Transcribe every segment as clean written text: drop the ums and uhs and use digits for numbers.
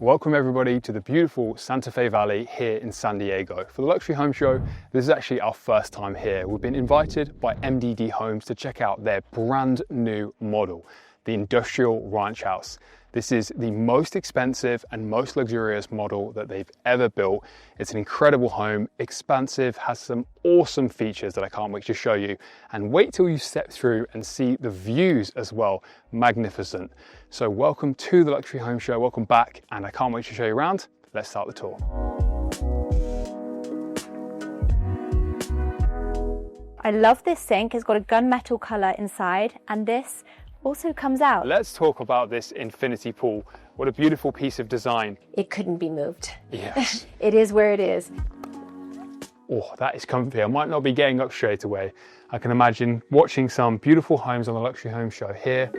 Welcome everybody to the beautiful Santa Fe Valley here in San Diego. For the Luxury Home Show, this is actually our first time here. We've been invited by MDD Homes to check out their brand new model, the Industrial Ranch House. This is the most expensive and most luxurious model that they've ever built. It's an incredible home, expansive, has some awesome features that I can't wait to show you. And wait till you step through and see the views as well, magnificent. So welcome to the Luxury Home Show, welcome back, and I can't wait to show you around. Let's start the tour. I love this sink, it's got a gunmetal color inside, and this also comes out. Let's talk about this infinity pool. What a beautiful piece of design. It couldn't be moved. Yes. It is where it is. Oh, that is comfy. I might not be getting up straight away. I can imagine watching some beautiful homes on the Luxury Home Show here.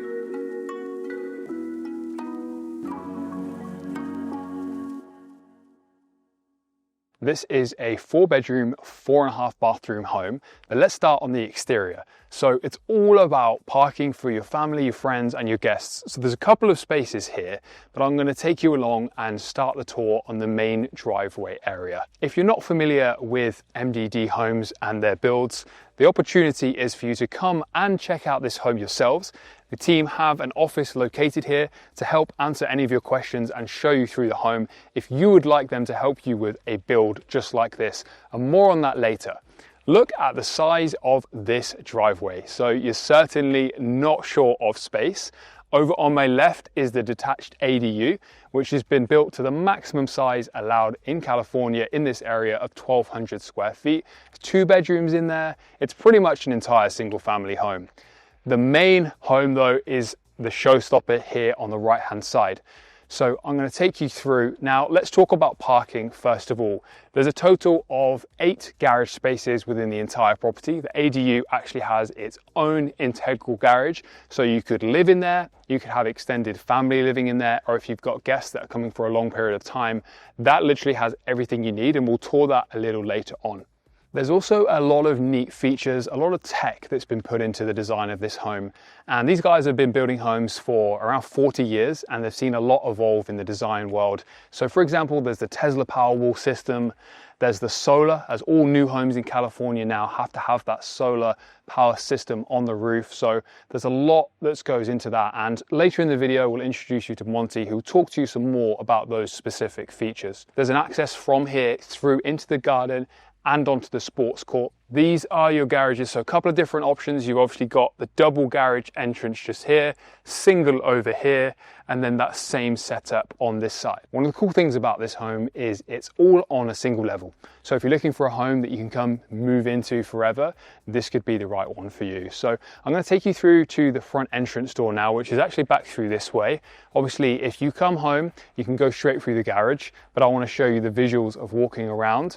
This is a 4-bedroom, 4.5 bathroom home, but let's start on the exterior. So it's all about parking for your family, your friends and your guests. So there's a couple of spaces here, but I'm going to take you along and start the tour on the main driveway area. If you're not familiar with MDD Homes and their builds, the opportunity is for you to come and check out this home yourselves. The team have an office located here to help answer any of your questions and show you through the home if you would like them to help you with a build just like this, and more on that later. Look at the size of this driveway. So you're certainly not short of space. Over on my left is the detached ADU, which has been built to the maximum size allowed in California in this area of 1,200 square feet. 2 bedrooms in there. It's pretty much an entire single family home. The main home though is the showstopper here on the right hand side. So I'm going to take you through. Now let's talk about parking first of all. There's a total of 8 garage spaces within the entire property. The ADU actually has its own integral garage, so you could live in there, you could have extended family living in there, or if you've got guests that are coming for a long period of time, that literally has everything you need, and we'll tour that a little later on. There's also a lot of neat features, a lot of tech that's been put into the design of this home. And these guys have been building homes for around 40 years and they've seen a lot evolve in the design world. So for example, there's the Tesla Powerwall system, there's the solar, as all new homes in California now have to have that solar power system on the roof. So there's a lot that goes into that. And later in the video, we'll introduce you to Monty, who'll talk to you some more about those specific features. There's an access from here through into the garden and onto the sports court. These are your garages, so a couple of different options. You've obviously got the double garage entrance just here, single over here, and then that same setup on this side. One of the cool things about this home is it's all on a single level. So if you're looking for a home that you can come move into forever, this could be the right one for you. So I'm going to take you through to the front entrance door now, which is actually back through this way. Obviously, if you come home, you can go straight through the garage, but I want to show you the visuals of walking around.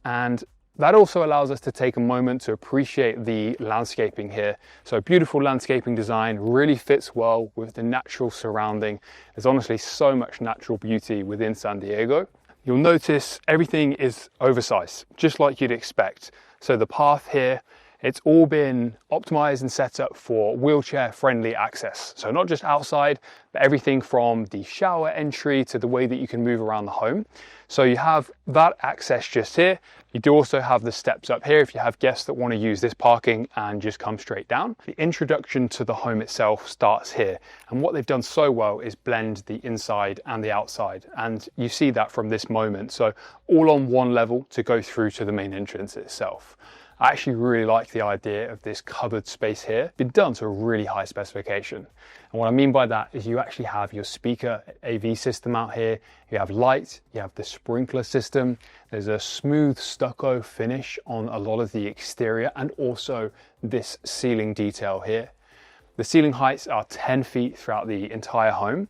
And that also allows us to take a moment to appreciate the landscaping here. So beautiful landscaping design, really fits well with the natural surrounding. There's honestly so much natural beauty within San Diego. You'll notice everything is oversized, just like you'd expect. So the path here, it's all been optimized and set up for wheelchair-friendly access. So not just outside, but everything from the shower entry to the way that you can move around the home. So you have that access just here. You do also have the steps up here if you have guests that want to use this parking and just come straight down. The introduction to the home itself starts here. And what they've done so well is blend the inside and the outside. And you see that from this moment. So all on one level to go through to the main entrance itself. I actually really like the idea of this cupboard space here. Been done to a really high specification. And what I mean by that is you actually have your speaker AV system out here. You have light, you have the sprinkler system. There's a smooth stucco finish on a lot of the exterior and also this ceiling detail here. The ceiling heights are 10 feet throughout the entire home.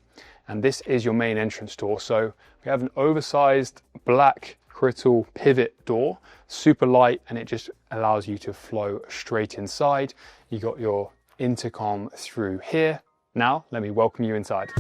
And this is your main entrance door. So we have an oversized black crystal pivot door, super light, and it just allows you to flow straight inside. You got your intercom through here. Now, let me welcome you inside.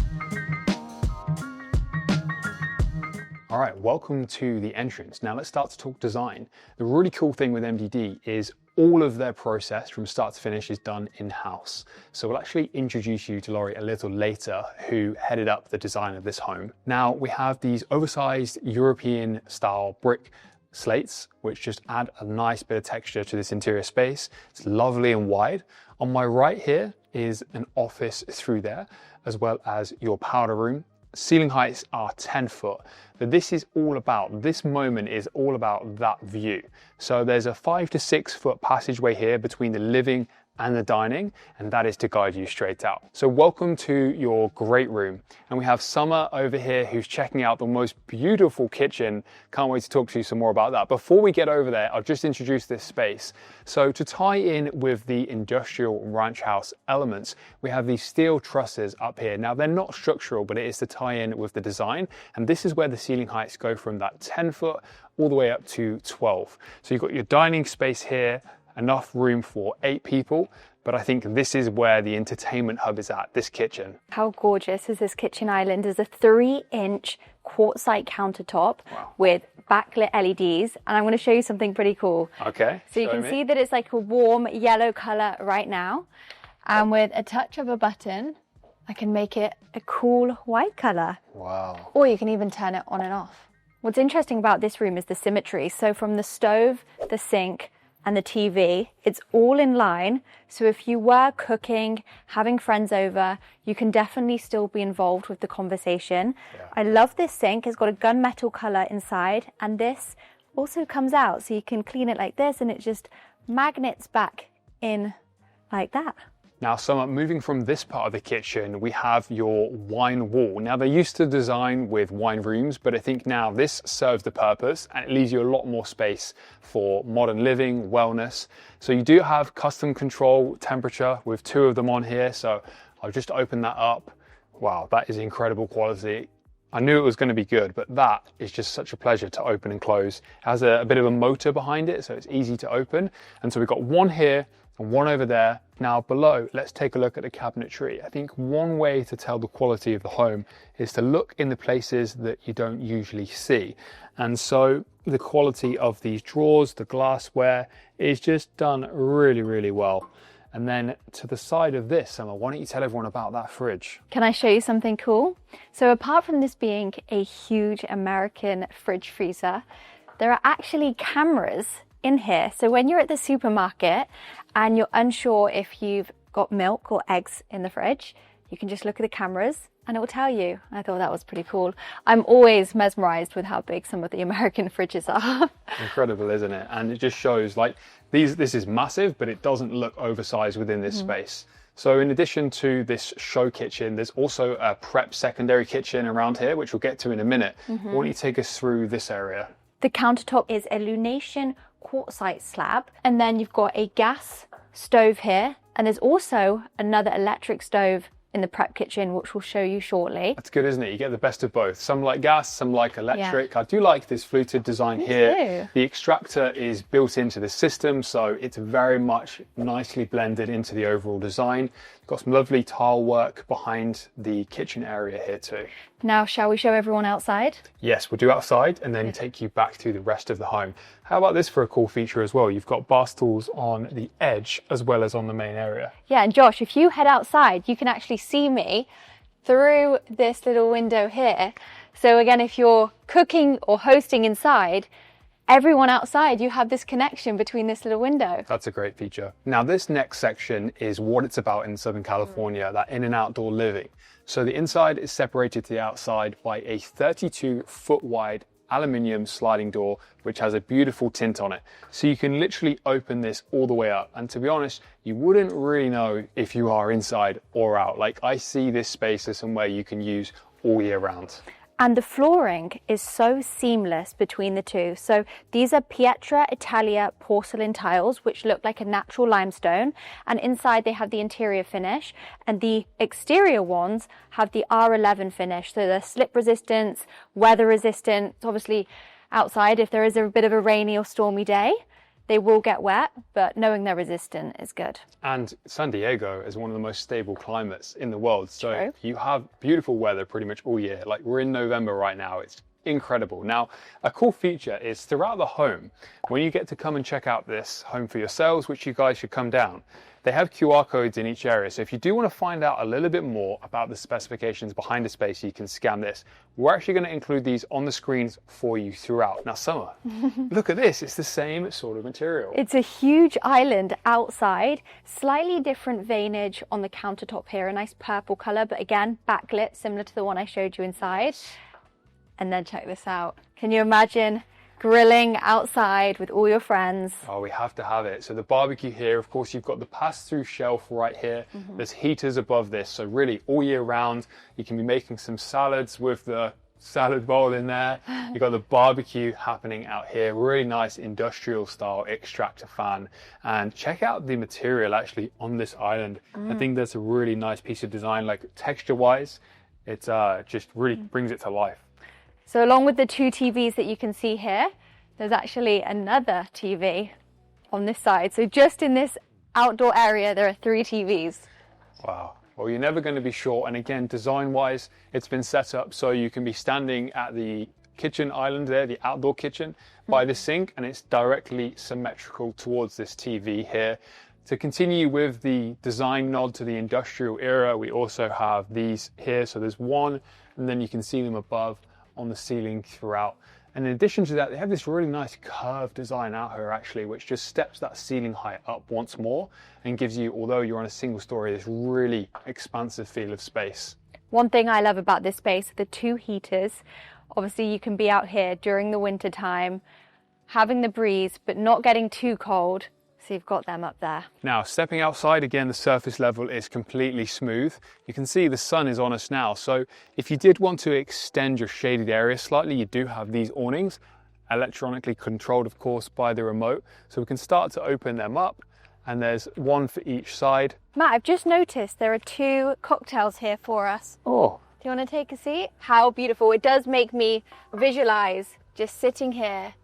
All right, welcome to the entrance. Now let's start to talk design. The really cool thing with MDD is all of their process from start to finish is done in-house. So we'll actually introduce you to Laurie a little later, who headed up the design of this home. Now we have these oversized European style brick slates, which just add a nice bit of texture to this interior space. It's lovely and wide. On my right here is an office through there, as well as your powder room. Ceiling heights are 10 foot, but this moment is all about that view. So there's a 5 to 6 foot passageway here between the living and the dining, and that is to guide you straight out. So welcome to your great room. And we have Summer over here who's checking out the most beautiful kitchen. Can't wait to talk to you some more about that. Before we get over there, I'll just introduce this space. So to tie in with the industrial ranch house elements, we have these steel trusses up here. Now they're not structural, but it is to tie in with the design. And this is where the ceiling heights go from that 10 foot all the way up to 12. So you've got your dining space here, enough room for 8 people, but I think this is where the entertainment hub is at, this kitchen. How gorgeous is this kitchen island? There's a 3-inch quartzite countertop with backlit LEDs, and I'm going to show you something pretty cool. Okay. So you can see that it's like a warm yellow color right now, and with a touch of a button, I can make it a cool white color. Wow. Or you can even turn it on and off. What's interesting about this room is the symmetry. So from the stove, the sink, and the TV, it's all in line. So if you were cooking, having friends over, you can definitely still be involved with the conversation. Yeah. I love this sink. It's got a gunmetal color inside, and this also comes out. So you can clean it like this, and it just magnets back in like that. Now, Summer, moving from this part of the kitchen, we have your wine wall. Now, they used to design with wine rooms, but I think now this serves the purpose and it leaves you a lot more space for modern living, wellness. So you do have custom control temperature with 2 of them on here. So I'll just open that up. Wow, that is incredible quality. I knew it was going to be good, but that is just such a pleasure to open and close. It has a bit of a motor behind it, so it's easy to open. And so we've got one here and one over there. Now below, let's take a look at the cabinetry. I think one way to tell the quality of the home is to look in the places that you don't usually see. And so the quality of these drawers, the glassware, is just done really, really well. And then to the side of this, Summer, why don't you tell everyone about that fridge? Can I show you something cool? So apart from this being a huge American fridge freezer, there are actually cameras in here. So when you're at the supermarket and you're unsure if you've got milk or eggs in the fridge, you can just look at the cameras and it will tell you. I thought that was pretty cool. I'm always mesmerized with how big some of the American fridges are. Incredible, isn't it? And it just shows like this is massive, but it doesn't look oversized within this space. So in addition to this show kitchen, there's also a prep secondary kitchen around here, which we'll get to in a minute. Why don't you take us through this area? The countertop is a lunation quartzite slab, and then you've got a gas stove here, and there's also another electric stove in the prep kitchen, which we'll show you shortly. That's good, isn't it? You get the best of both. Some like gas, some like electric. Yeah. I do like this fluted design here. The extractor is built into the system, so it's very much nicely blended into the overall design. Got some lovely tile work behind the kitchen area here too. Now, shall we show everyone outside? Yes, we'll do outside and then take you back to the rest of the home. How about this for a cool feature as well? You've got bar stools on the edge as well as on the main area. Yeah, and Josh, if you head outside, you can actually see me through this little window here. So again, if you're cooking or hosting inside, everyone outside, you have this connection between this little window. That's a great feature. Now, this next section is what it's about in Southern California, that in and outdoor living. So the inside is separated to the outside by a 32-foot wide aluminium sliding door, which has a beautiful tint on it. So you can literally open this all the way up. And to be honest, you wouldn't really know if you are inside or out. Like, I see this space as somewhere you can use all year round. And the flooring is so seamless between the two. So these are Pietra Italia porcelain tiles, which look like a natural limestone. And inside they have the interior finish. And the exterior ones have the R11 finish. So they're slip resistant, weather resistant. Obviously outside, if there is a bit of a rainy or stormy day, they will get wet, but knowing they're resistant is good. And San Diego is one of the most stable climates in the world. So True. You have beautiful weather pretty much all year. Like, we're in November right now. It's incredible. Now, a cool feature is throughout the home, when you get to come and check out this home for yourselves, which you guys should come down, they have QR codes in each area. So if you do want to find out a little bit more about the specifications behind the space, you can scan this. We're actually going to include these on the screens for you throughout. Now, Summer, look at this. It's the same sort of material. It's a huge island outside, slightly different veinage on the countertop here, a nice purple color, but again, backlit, similar to the one I showed you inside. And then check this out. Can you imagine grilling outside with all your friends? Oh, we have to have it. So the barbecue here, of course, you've got the pass-through shelf right here. There's heaters above this. So really all year round, you can be making some salads with the salad bowl in there. You've got the barbecue happening out here. Really nice industrial style extractor fan. And check out the material actually on this island. I think that's a really nice piece of design, like texture wise. It just really brings it to life. So along with the two TVs that you can see here, there's actually another TV on this side. So just in this outdoor area, there are 3 TVs. Wow. Well, you're never going to be short. And again, design-wise, it's been set up so you can be standing at the kitchen island there, the outdoor kitchen, by the sink, and it's directly symmetrical towards this TV here. To continue with the design nod to the industrial era, we also have these here. So there's one, and then you can see them above on the ceiling throughout. And in addition to that, they have this really nice curved design out here actually, which just steps that ceiling height up once more and gives you, although you're on a single story, this really expansive feel of space. One thing I love about this space are the 2 heaters. Obviously you can be out here during the winter time, having the breeze, but not getting too cold. So you've got them up there. Now, stepping outside, again, the surface level is completely smooth. You can see the sun is on us now. So if you did want to extend your shaded area slightly, you do have these awnings, electronically controlled, of course, by the remote. So we can start to open them up, and there's one for each side. Matt, I've just noticed there are 2 cocktails here for us. Oh. Do you want to take a seat? How beautiful. It does make me visualize just sitting here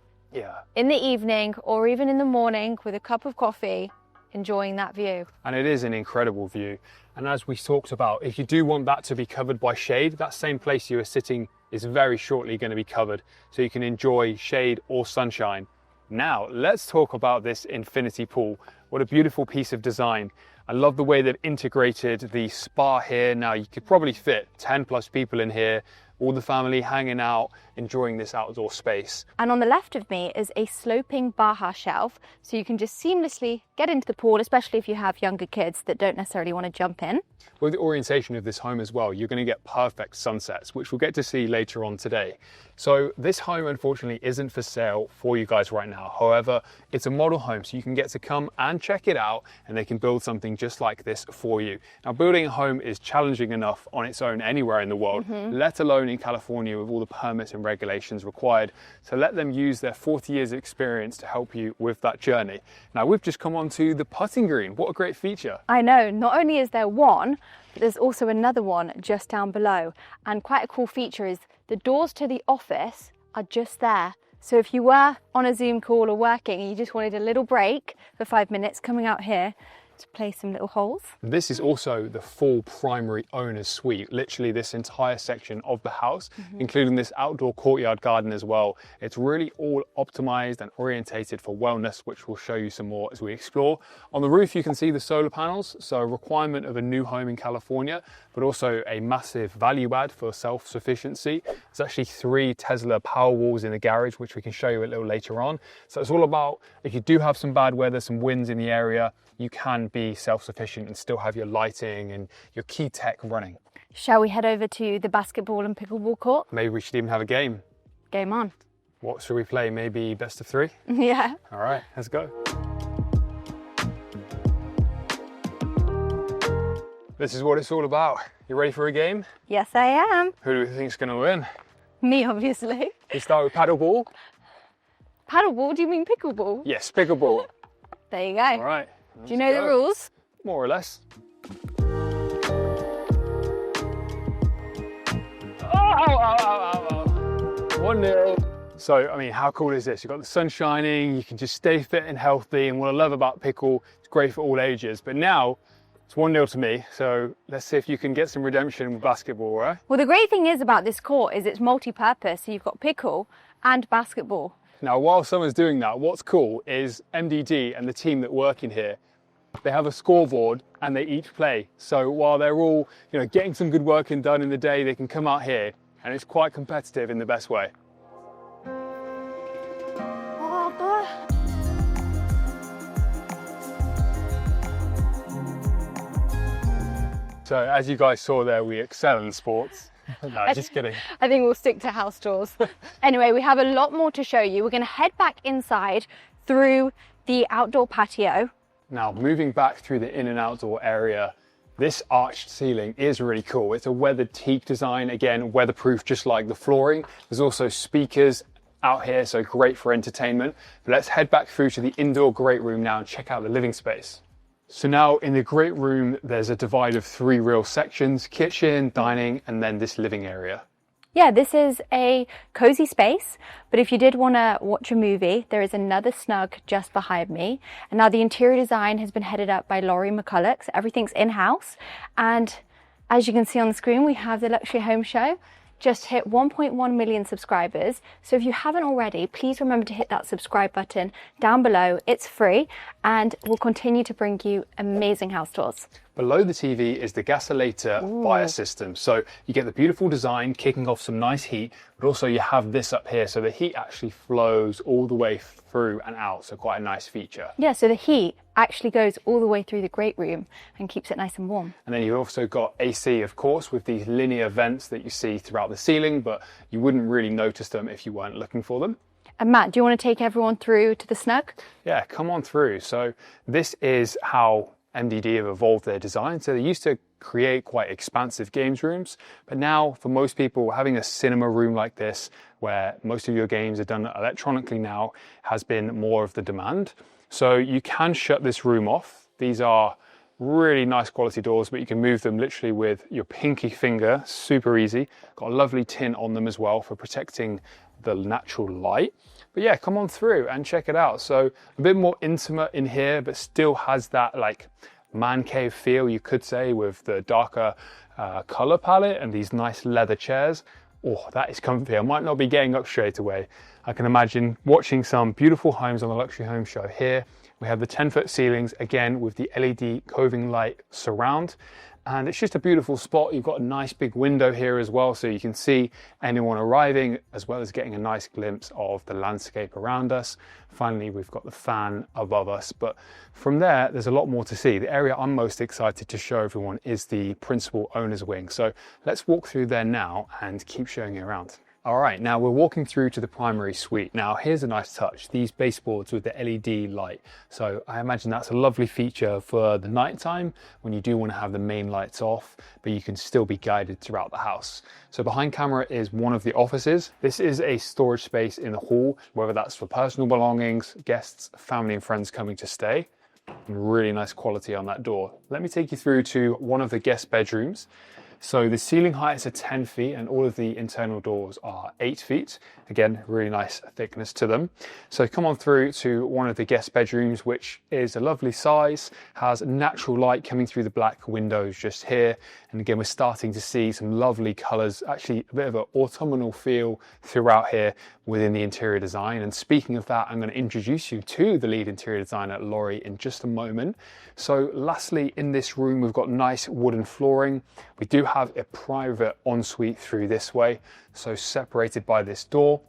in the evening or even in the morning with a cup of coffee, enjoying that view. And it is an incredible view. And as we talked about, if you do want that to be covered by shade, that same place you are sitting is very shortly going to be covered, so you can enjoy shade or sunshine. Now, let's talk about this infinity pool. What a beautiful piece of design. I love the way they've integrated the spa here. Now, you could probably fit 10 plus people in here, all the family hanging out, enjoying this outdoor space. And on the left of me is a sloping Baja shelf, so you can just seamlessly get into the pool, especially if you have younger kids that don't necessarily want to jump in. With the orientation of this home as well, you're going to get perfect sunsets, which we'll get to see later on today. So this home, unfortunately, isn't for sale for you guys right now. However, it's a model home, so you can get to come and check it out, and they can build something just like this for you. Now, building a home is challenging enough on its own anywhere in the world, let alone in California with all the permits and regulations required. So let them use their 40 years of experience to help you with that journey. Now, we've just come on to the putting green. What a great feature. I know, not only is there one, but there's also another one just down below. And quite a cool feature is the doors to the office are just there. So if you were on a Zoom call or working and you just wanted a little break for 5 minutes, coming out here to play some little holes. This is also the full primary owner's suite, literally this entire section of the house, including this outdoor courtyard garden as well. It's really all optimized and orientated for wellness, which we'll show you some more as we explore. On the roof, you can see the solar panels, so a requirement of a new home in California, but also a massive value add for self-sufficiency. There's actually 3 Tesla Powerwalls in the garage, which we can show you a little later on. So it's all about, if you do have some bad weather, some winds in the area, you can be self-sufficient and still have your lighting and your key tech running. Shall we head over to the basketball and pickleball court? Maybe we should even have a game. Game on. What should we play? Maybe best of 3? Yeah. All right, let's go. This is what it's all about. You ready for a game? Yes, I am. Who do we think is going to win? Me, obviously. We start with paddleball. Paddleball? Do you mean pickleball? Yes, pickleball. There you go. All right. Do you know the rules? More or less. Oh. 1-0. So, I mean, how cool is this? You've got the sun shining, you can just stay fit and healthy, and what I love about Pickle, it's great for all ages. But now, It's 1-0 to me, so let's see if you can get some redemption with basketball, right? Well, the great thing is about this court is it's multi-purpose. So you've got pickle and basketball. Now, while someone's doing that, what's cool is MDD and the team that work in here, they have a scoreboard and they each play. So while they're all, getting some good work done in the day, they can come out here and it's quite competitive in the best way. So as you guys saw there, we excel in sports. No, just kidding. I think we'll stick to house chores. Anyway, we have a lot more to show you. We're going to head back inside through the outdoor patio. Now, moving back through the in and outdoor area, this arched ceiling is really cool. It's a weathered teak design, again, weatherproof just like the flooring. There's also speakers out here, so great for entertainment. But let's head back through to the indoor great room now and check out the living space. So now in the great room, there's a divide of 3 real sections: kitchen, dining, and then this living area. Yeah, this is a cozy space, but if you did want to watch a movie, there is another Snug just behind me. And now the interior design has been headed up by Laurie McCulloch, so everything's in-house. And as you can see on the screen, we have the Luxury Home Show just hit 1.1 million subscribers. So if you haven't already, please remember to hit that subscribe button down below. It's free and we'll continue to bring you amazing house tours. Below the TV is the Gasolator fire system. So you get the beautiful design kicking off some nice heat, but also you have this up here. So the heat actually flows all the way through and out. So quite a nice feature. Yeah, so the heat actually goes all the way through the great room and keeps it nice and warm. And then you've also got AC, of course, with these linear vents that you see throughout the ceiling, but you wouldn't really notice them if you weren't looking for them. And Matt, do you want to take everyone through to the Snug? Yeah, come on through. So this is how MDD have evolved their design. So they used to create quite expansive games rooms, but now for most people, having a cinema room like this, where most of your games are done electronically now, has been more of the demand. So you can shut this room off. These are really nice quality doors, but you can move them literally with your pinky finger, super easy. Got a lovely tint on them as well for protecting the natural light. But yeah, come on through and check it out. So a bit more intimate in here, but still has that like man cave feel, you could say, with the darker color palette and these nice leather chairs. Oh, that is comfy. I might not be getting up straight away. I can imagine watching some beautiful homes on the Luxury Home Show here. We have the 10-foot ceilings, again, with the LED coving light surround. And it's just a beautiful spot. You've got a nice big window here as well, so you can see anyone arriving, as well as getting a nice glimpse of the landscape around us. Finally, we've got the fan above us. But from there, there's a lot more to see. The area I'm most excited to show everyone is the principal owner's wing. So let's walk through there now and keep showing you around. All right, now we're walking through to the primary suite. Now here's a nice touch, these baseboards with the LED light. So I imagine that's a lovely feature for the nighttime when you do want to have the main lights off, but you can still be guided throughout the house. So behind camera is one of the offices. This is a storage space in the hall, whether that's for personal belongings, guests, family and friends coming to stay. And really nice quality on that door. Let me take you through to one of the guest bedrooms. So the ceiling heights are 10 feet and all of the internal doors are 8 feet. Again, really nice thickness to them. So come on through to one of the guest bedrooms, which is a lovely size, has natural light coming through the black windows just here. And again, we're starting to see some lovely colors, actually a bit of an autumnal feel throughout here within the interior design. And speaking of that, I'm going to introduce you to the lead interior designer, Laurie, in just a moment. So lastly, in this room, we've got nice wooden flooring. We do have a private ensuite through this way, so separated by this door.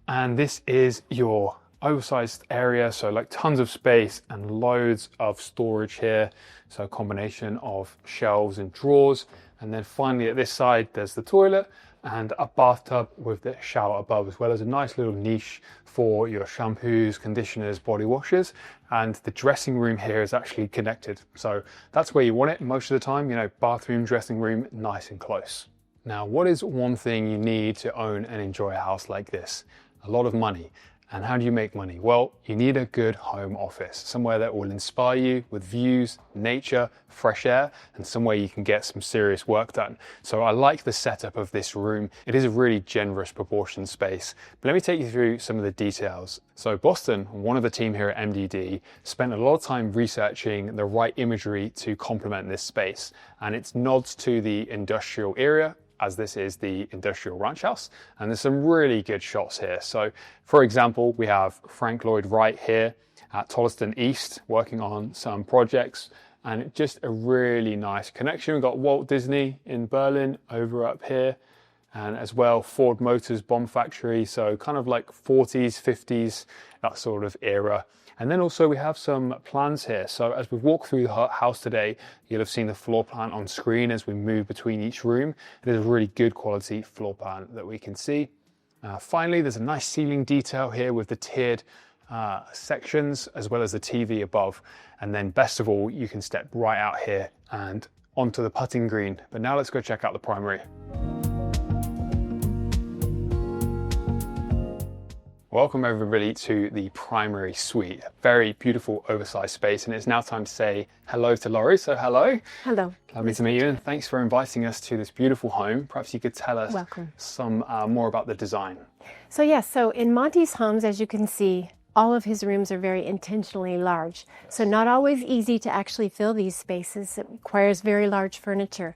And this is your oversized area, so like tons of space and loads of storage here. So a combination of shelves and drawers. And then finally at this side, there's the toilet and a bathtub with the shower above, as well as a nice little niche for your shampoos, conditioners, body washes. And the dressing room here is actually connected. So that's where you want it most of the time, bathroom, dressing room, nice and close. Now, what is one thing you need to own and enjoy a house like this? A lot of money. And how do you make money? Well, you need a good home office, somewhere that will inspire you with views, nature, fresh air, and somewhere you can get some serious work done. So I like the setup of this room. It is a really generous proportioned space. But let me take you through some of the details. So Boston, one of the team here at MDD, spent a lot of time researching the right imagery to complement this space. And it's nods to the industrial area, as this is the industrial ranch house, and there's some really good shots here. So for example, we have Frank Lloyd Wright here at Tollerston East working on some projects, and just a really nice connection. We've got Walt Disney in Berlin over up here, and as well Ford Motors bomb factory, so kind of like 40s, 50s, that sort of era. And then also we have some plans here. So as we walk through the house today, you'll have seen the floor plan on screen as we move between each room. It is a really good quality floor plan that we can see. Finally, there's a nice ceiling detail here with the tiered sections as well as the TV above. And then best of all, you can step right out here and onto the putting green. But now let's go check out the primary. Welcome everybody to the primary suite. Very beautiful oversized space, and it's now time to say hello to Laurie. So hello. Hello. Lovely to meet you, and thanks for inviting us to this beautiful home. Perhaps you could tell us some more about the design. So in Monty's homes, as you can see, all of his rooms are very intentionally large. So not always easy to actually fill these spaces. It requires very large furniture.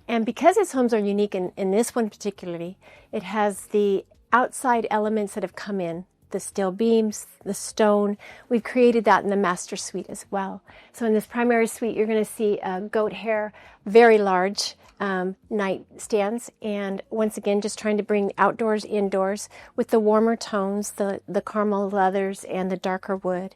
And because his homes are unique, in this one particularly, it has the outside elements that have come in, the steel beams, the stone. We've created that in the master suite as well. So in this primary suite, you're going to see goat hair, very large nightstands, and once again, just trying to bring outdoors, indoors with the warmer tones, the caramel leathers and the darker wood.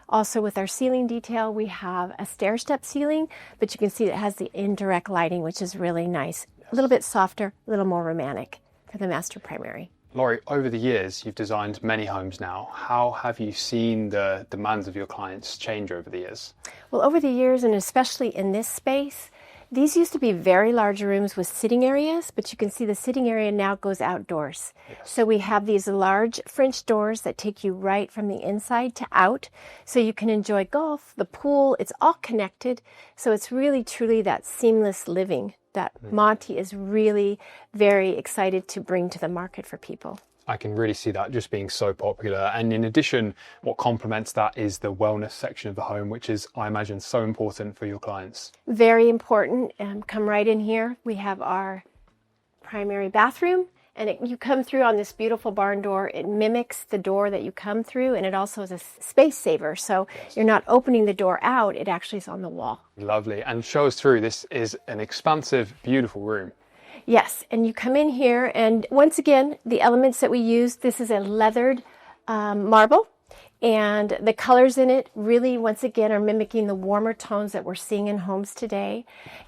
Also with our ceiling detail, we have a stair step ceiling, but you can see it has the indirect lighting, which is really nice. A little bit softer, a little more romantic for the master primary. Laurie, over the years, you've designed many homes now. How have you seen the demands of your clients change over the years? Well, over the years, and especially in this space, these used to be very large rooms with sitting areas, but you can see the sitting area now goes outdoors. Yes. So we have these large French doors that take you right from the inside to out, so you can enjoy golf, the pool, it's all connected. So it's really, truly that seamless living that Monty is really very excited to bring to the market for people. I can really see that just being so popular. And in addition, what complements that is the wellness section of the home, which is, I imagine, so important for your clients. Very important. Come right in here. We have our primary bathroom, and you come through on this beautiful barn door. It mimics the door that you come through, and it also is a space saver. So you're not opening the door out, it actually is on the wall. Lovely. And show us through. This is an expansive, beautiful room. Yes, and you come in here, and once again, the elements that we use, this is a leathered marble, and the colors in it really, once again, are mimicking the warmer tones that we're seeing in homes today.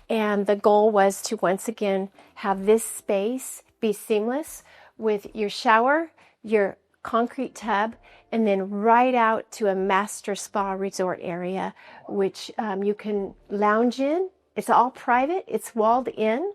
And the goal was to, once again, have this space be seamless with your shower, your concrete tub, and then right out to a master spa resort area, which you can lounge in. It's all private, it's walled in.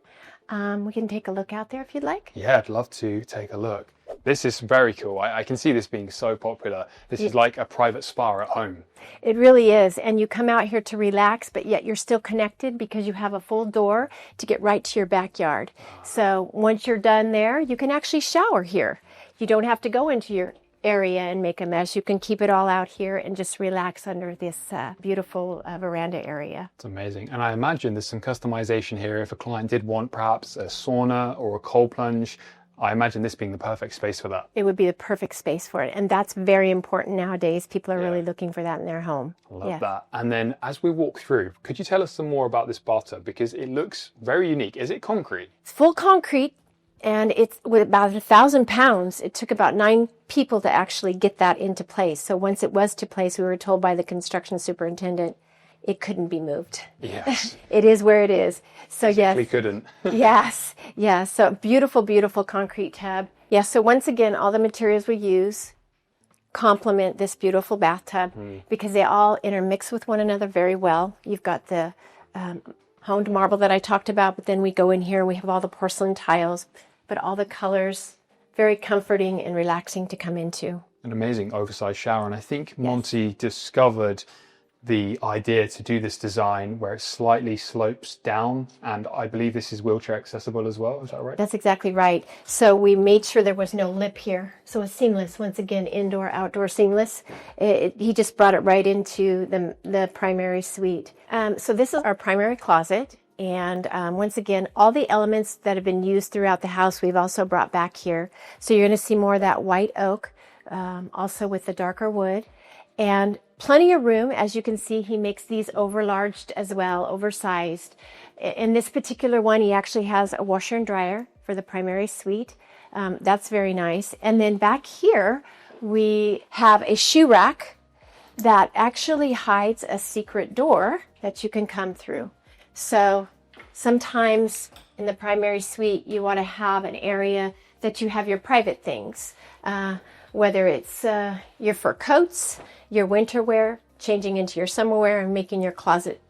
We can take a look out there if you'd like. Yeah, I'd love to take a look. This is very cool. I can see this being so popular. This is like a private spa at home. It really is. And you come out here to relax, but yet you're still connected because you have a full door to get right to your backyard. So once you're done there, you can actually shower here. You don't have to go into your area and make a mess. You can keep it all out here and just relax under this beautiful veranda area. It's amazing. And I imagine there's some customization here. If a client did want perhaps a sauna or a cold plunge, I imagine this being the perfect space for that. It would be the perfect space for it. And that's very important nowadays. People are really looking for that in their home. I love that. And then as we walk through, could you tell us some more about this bathtub? Because it looks very unique. Is it concrete? It's full concrete. And it's with about 1,000 pounds. It took about 9 people to actually get that into place. So once it was to place, we were told by the construction superintendent, it couldn't be moved. Yes. It is where it is. So yes. We couldn't. Yes. Yes. So beautiful, beautiful concrete tub. Yes. So once again, all the materials we use complement this beautiful bathtub because they all intermix with one another very well. You've got the honed marble that I talked about, but then we go in here and we have all the porcelain tiles, but all the colors, very comforting and relaxing to come into. an amazing oversized shower. And I think Monty discovered the idea to do this design where it slightly slopes down, and I believe this is wheelchair accessible as well. Is that right? That's exactly right. So we made sure there was no lip here, so it's seamless. Once again, indoor outdoor seamless. He just brought it right into the primary suite. So this is our primary closet, and once again, all the elements that have been used throughout the house we've also brought back here. So you're going to see more of that white oak, also with the darker wood. And plenty of room. As you can see, he makes these overlarged as well, oversized. In this particular one, he actually has a washer and dryer for the primary suite. That's very nice. And then back here, we have a shoe rack that actually hides a secret door that you can come through. So sometimes in the primary suite, you want to have an area that you have your private things. Whether it's your fur coats, your winter wear, changing into your summer wear, and making your closet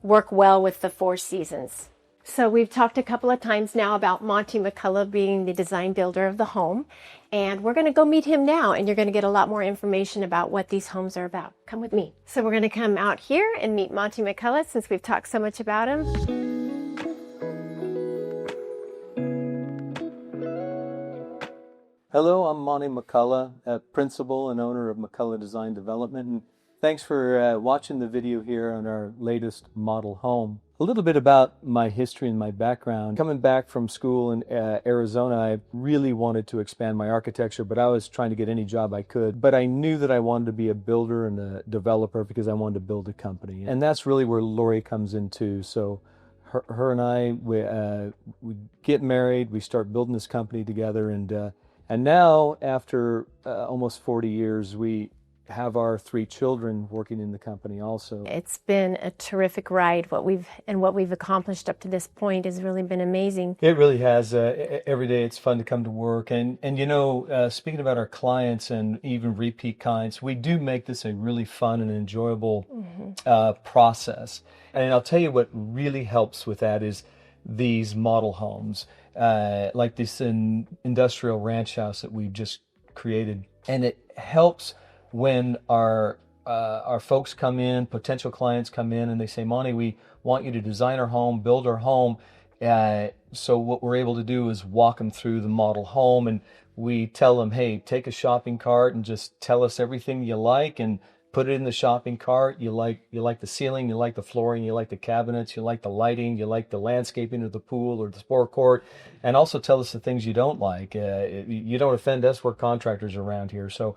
work well with the 4 seasons. So we've talked a couple of times now about Monty McCullough being the design builder of the home, and we're going to go meet him now, and you're going to get a lot more information about what these homes are about. Come with me. So we're going to come out here and meet Monty McCullough since we've talked so much about him. Hello, I'm Monty McCullough, principal and owner of McCullough Design Development, and thanks for watching the video here on our latest model home. A little bit about my history and my background. Coming back from school in Arizona, I really wanted to expand my architecture, but I was trying to get any job I could. But I knew that I wanted to be a builder and a developer because I wanted to build a company. And that's really where Lori comes in too. So her and I, we get married, we start building this company together, and now, after almost 40 years, we have our 3 children working in the company also. It's been a terrific ride. What we've accomplished up to this point has really been amazing. It really has. Every day it's fun to come to work. And you know, speaking about our clients and even repeat clients, we do make this a really fun and enjoyable process. And I'll tell you what really helps with that is these model homes. Like this industrial ranch house that we've just created, and it helps when our folks come in, potential clients come in, and they say, "Monty, we want you to design our home, build our home." So what we're able to do is walk them through the model home, and we tell them, "Hey, take a shopping cart and just tell us everything you like, and put it in the shopping cart. You like the ceiling, you like the flooring, you like the cabinets, you like the lighting, you like the landscaping of the pool or the sport court, and also tell us the things you don't like. You don't offend us. We're contractors around here, so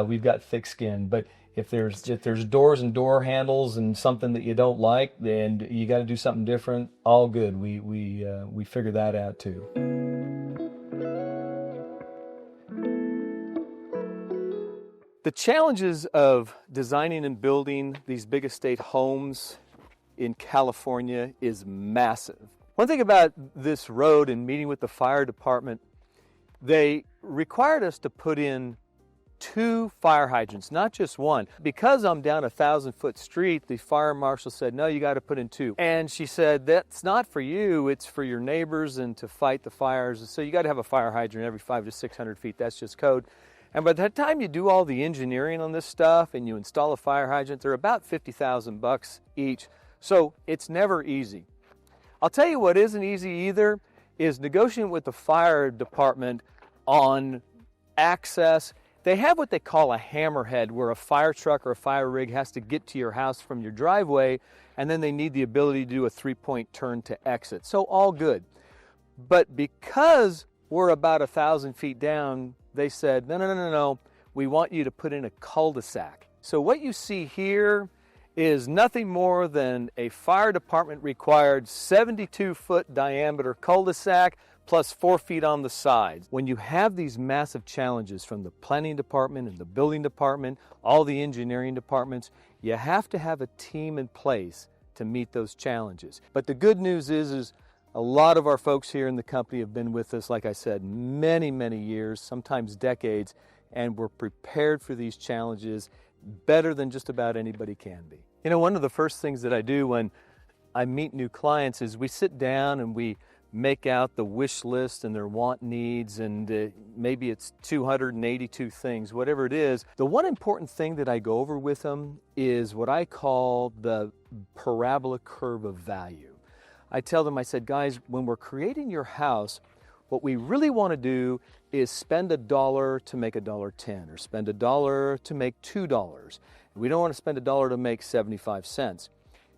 we've got thick skin. But if there's doors and door handles and something that you don't like, then you got to do something different. All good. We figure that out too." The challenges of designing and building these big estate homes in California is massive. One thing about this road and meeting with the fire department, they required us to put in 2 fire hydrants, not just one. Because I'm down a 1,000-foot street, the fire marshal said, "No, you got to put in 2. And she said, "That's not for you, it's for your neighbors and to fight the fires. So you got to have a fire hydrant every 500 to 600 feet. That's just code." And by the time you do all the engineering on this stuff and you install a fire hydrant, they're about $50,000 each. So it's never easy. I'll tell you what isn't easy either is negotiating with the fire department on access. They have what they call a hammerhead, where a fire truck or a fire rig has to get to your house from your driveway, and then they need the ability to do a 3-point turn to exit. So all good. But because we're about 1,000 feet down, they said, no, we want you to put in a cul-de-sac. So what you see here is nothing more than a fire department required 72-foot diameter cul-de-sac plus 4 feet on the sides. When you have these massive challenges from the planning department and the building department, all the engineering departments, you have to have a team in place to meet those challenges. But the good news is a lot of our folks here in the company have been with us, like I said, many, many years, sometimes decades, and we're prepared for these challenges better than just about anybody can be. You know, one of the first things that I do when I meet new clients is we sit down and we make out the wish list and their want needs, and maybe it's 282 things, whatever it is. The one important thing that I go over with them is what I call the parabola curve of value. I tell them, I said, guys, when we're creating your house, what we really want to do is spend $1 to make $1.10, or spend $1 to make $2. We don't want to spend $1 to make 75 cents.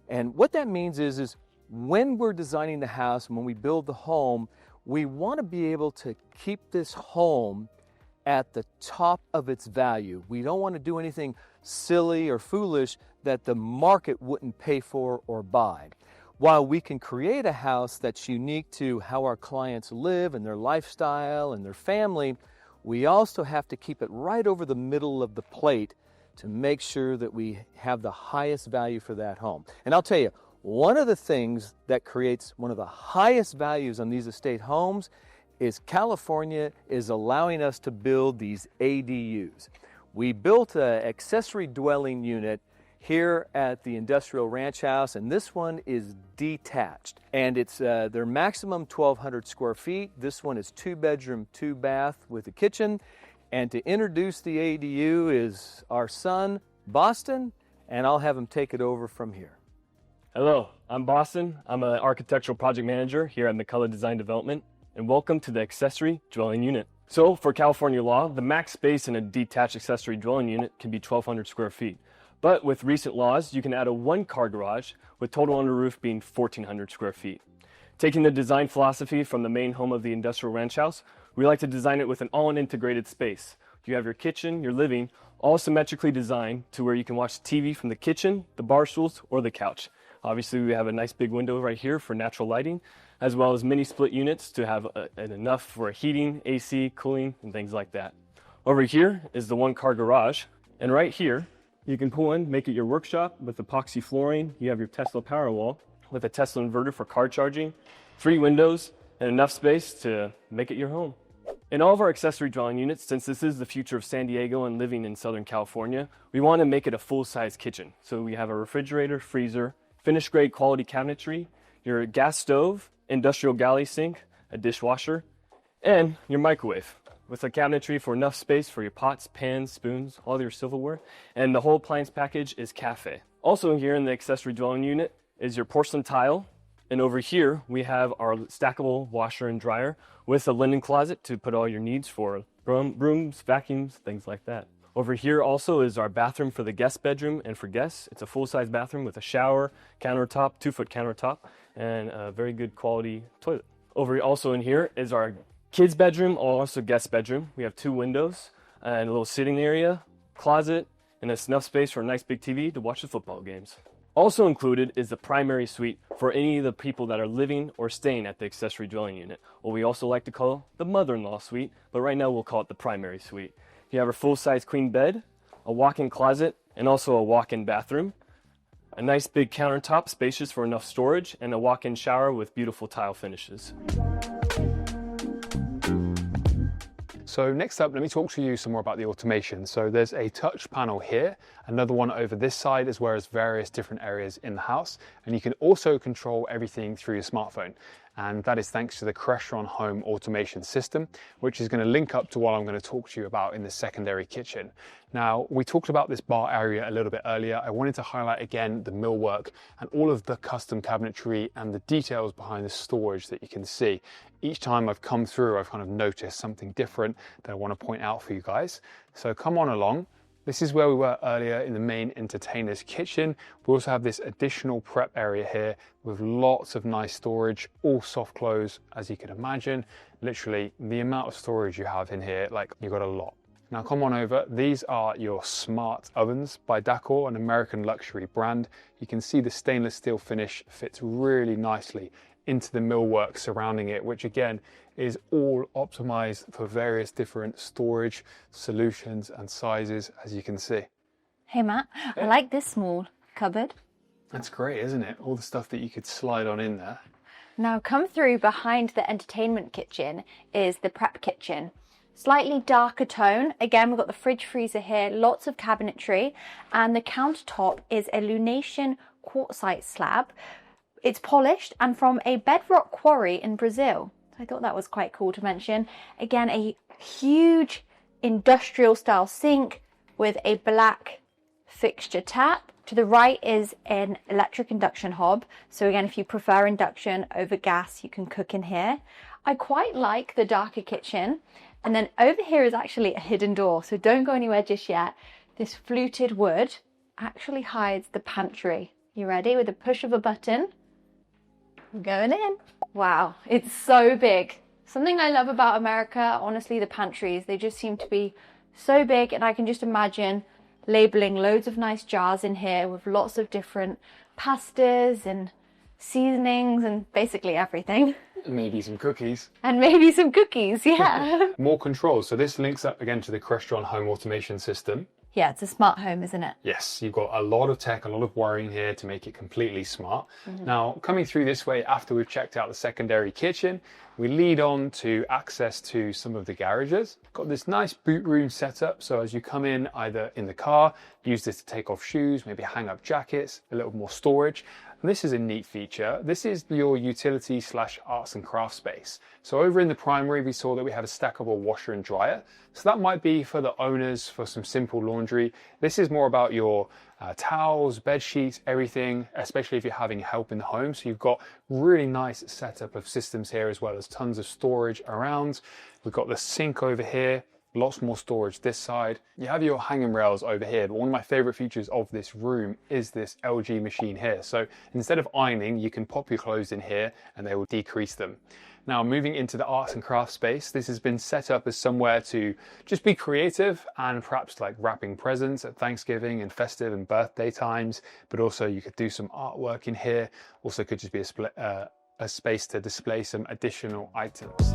And what that means is when we're designing the house and when we build the home, we want to be able to keep this home at the top of its value. We don't want to do anything silly or foolish that the market wouldn't pay for or buy. While we can create a house that's unique to how our clients live and their lifestyle and their family, we also have to keep it right over the middle of the plate to make sure that we have the highest value for that home. And I'll tell you, one of the things that creates one of the highest values on these estate homes is California is allowing us to build these ADUs. We built an accessory dwelling unit here at the Industrial Ranch House, and this one is detached. And it's their maximum 1,200 square feet. This one is 2-bedroom, 2-bath with a kitchen. And to introduce the ADU is our son, Boston, and I'll have him take it over from here. Hello, I'm Boston. I'm an architectural project manager here at McCullough Design Development, and welcome to the accessory dwelling unit. So for California law, the max space in a detached accessory dwelling unit can be 1,200 square feet. But with recent laws, you can add a 1-car garage with total under roof being 1,400 square feet. Taking the design philosophy from the main home of the Industrial Ranch House, we like to design it with an all-in integrated space. You have your kitchen, your living, all symmetrically designed to where you can watch TV from the kitchen, the bar stools, or the couch. Obviously, we have a nice big window right here for natural lighting, as well as mini split units to have enough for heating, AC, cooling, and things like that. Over here is the 1-car garage, and right here, you can pull in, make it your workshop with epoxy flooring. You have your Tesla Powerwall with a Tesla inverter for car charging, 3 windows, and enough space to make it your home. In all of our accessory dwelling units, since this is the future of San Diego and living in Southern California, we want to make it a full-size kitchen. So we have a refrigerator, freezer, finished grade quality cabinetry, your gas stove, industrial galley sink, a dishwasher, and your microwave, with a cabinetry for enough space for your pots, pans, spoons, all your silverware, and the whole appliance package is cafe. Also here in the accessory dwelling unit is your porcelain tile, and over here we have our stackable washer and dryer with a linen closet to put all your needs for brooms, vacuums, things like that. Over here also is our bathroom for the guest bedroom and for guests. It's a full-size bathroom with a shower, countertop, 2-foot countertop, and a very good quality toilet. Over also in here is our kids' bedroom, also guest bedroom. We have 2 windows and a little sitting area, closet, and enough space for a nice big TV to watch the football games. Also included is the primary suite for any of the people that are living or staying at the accessory dwelling unit, what we also like to call the mother-in-law suite, but right now we'll call it the primary suite. You have a full-size queen bed, a walk-in closet, and also a walk-in bathroom, a nice big countertop, spacious for enough storage, and a walk-in shower with beautiful tile finishes. So next up, let me talk to you some more about the automation. So there's a touch panel here, another one over this side, as well as various different areas in the house. And you can also control everything through your smartphone. And that is thanks to the Crestron Home automation system, which is going to link up to what I'm going to talk to you about in the secondary kitchen. Now, we talked about this bar area a little bit earlier. I wanted to highlight again the millwork and all of the custom cabinetry and the details behind the storage that you can see. Each time I've come through, I've kind of noticed something different that I want to point out for you guys. So come on along. This is where we were earlier in the main entertainer's kitchen. We also have this additional prep area here with lots of nice storage, all soft close, as you can imagine. Literally, the amount of storage you have in here, like, you've got a lot. Now come on over. These are your smart ovens by Decor, an American luxury brand. You can see the stainless steel finish fits really nicely into the millwork surrounding it, which again is all optimized for various different storage solutions and sizes, as you can see. Hey Matt, I like this small cupboard. That's great, isn't it? All the stuff that you could slide on in there. Now come through behind the entertainment kitchen is the prep kitchen. Slightly darker tone. Again, we've got the fridge freezer here, lots of cabinetry, and the countertop is a lunation quartzite slab. It's polished and from a bedrock quarry in Brazil. I thought that was quite cool to mention. Again, a huge industrial style sink with a black fixture tap. To the right is an electric induction hob. So again, if you prefer induction over gas, you can cook in here. I quite like the darker kitchen. And then over here is actually a hidden door. So don't go anywhere just yet. This fluted wood actually hides the pantry. You ready? With a push of a button, we're going in. Wow, it's so big. Something I love about America, honestly, the pantries, they just seem to be so big, and I can just imagine labeling loads of nice jars in here with lots of different pastas and seasonings and basically everything. Maybe some cookies. And maybe some cookies, yeah. More controls. So this links up again to the Crestron home automation system. Yeah, it's a smart home, isn't it? Yes, you've got a lot of tech, a lot of wiring here to make it completely smart. Now, coming through this way after we've checked out the secondary kitchen, we lead on to access to some of the garages. Got this nice boot room setup, so as you come in either in the car, use this to take off shoes, maybe hang up jackets, a little more storage. And this is a neat feature. This is your utility / arts and crafts space. So over in the primary, we saw that we have a stackable washer and dryer. So that might be for the owners for some simple laundry. This is more about your towels, bed sheets, everything, especially if you're having help in the home. So you've got really nice setup of systems here, as well as tons of storage around. We've got the sink over here. Lots more storage this side. You have your hanging rails over here, but one of my favorite features of this room is this LG machine here. So instead of ironing, you can pop your clothes in here and they will decrease them. Now, moving into the arts and crafts space, this has been set up as somewhere to just be creative and perhaps like wrapping presents at Thanksgiving and festive and birthday times, but also you could do some artwork in here. Also could just be a space to display some additional items.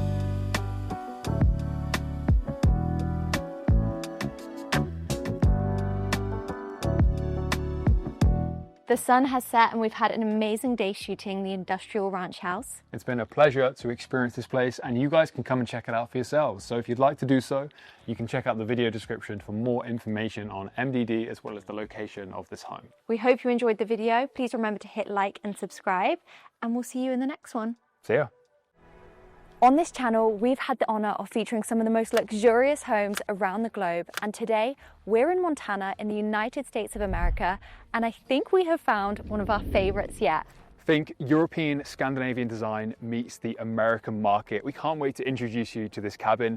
The sun has set and we've had an amazing day shooting the industrial ranch house. It's been a pleasure to experience this place, and you guys can come and check it out for yourselves. So if you'd like to do so, you can check out the video description for more information on MDD as well as the location of this home. We hope you enjoyed the video. Please remember to hit like and subscribe, and we'll see you in the next one. See ya. On this channel, we've had the honor of featuring some of the most luxurious homes around the globe, and today we're in Montana in the United States of America, and I think we have found one of our favorites yet. Think European Scandinavian design meets the American market. We can't wait to introduce you to this cabin.